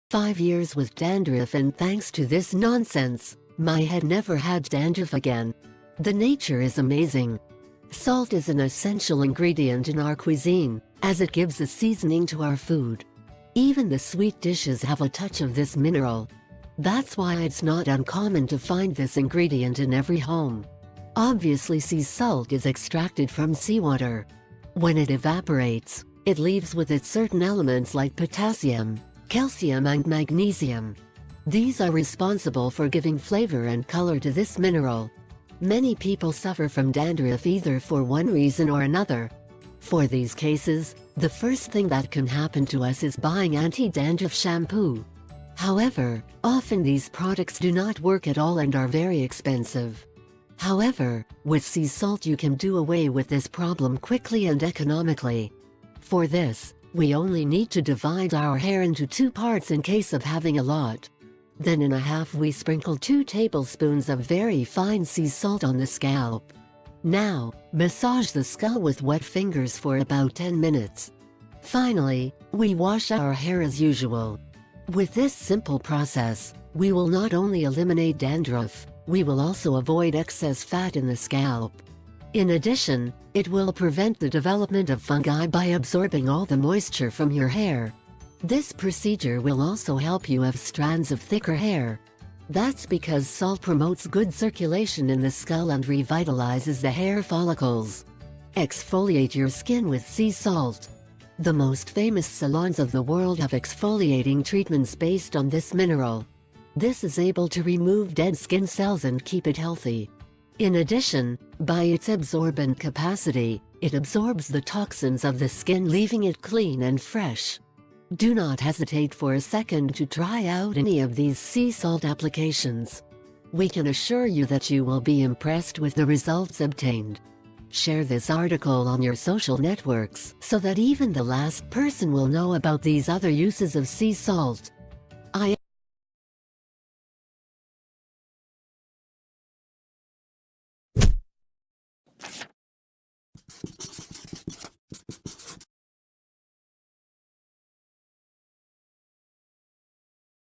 5 years with dandruff, and thanks to this nonsense, my head never had dandruff again. The nature is amazing. Salt is an essential ingredient in our cuisine, as it gives a seasoning to our food. Even the sweet dishes have a touch of this mineral. That's why it's not uncommon to find this ingredient in every home. Obviously, sea salt is extracted from seawater. When it evaporates, it leaves with it certain elements like potassium, calcium and magnesium. These are responsible for giving flavor and color to this mineral. Many people suffer from dandruff either for one reason or another. For these cases, the first thing that can happen to us is buying anti-dandruff shampoo. However, often these products do not work at all and are very expensive. However, with sea salt you can do away with this problem quickly and economically. For this, we only need to divide our hair into 2 parts in case of having a lot. Then in a half we sprinkle 2 tablespoons of very fine sea salt on the scalp. Now, massage the skull with wet fingers for about 10 minutes. Finally, we wash our hair as usual. With this simple process, we will not only eliminate dandruff, we will also avoid excess fat in the scalp. In addition, it will prevent the development of fungi by absorbing all the moisture from your hair. This procedure will also help you have strands of thicker hair. That's because salt promotes good circulation in the skull and revitalizes the hair follicles. Exfoliate your skin with sea salt. The most famous salons of the world have exfoliating treatments based on this mineral. This is able to remove dead skin cells and keep it healthy. In addition, by its absorbent capacity, it absorbs the toxins of the skin, leaving it clean and fresh. Do not hesitate for a second to try out any of these sea salt applications. We can assure you that you will be impressed with the results obtained. Share this article on your social networks so that even the last person will know about these other uses of sea salt.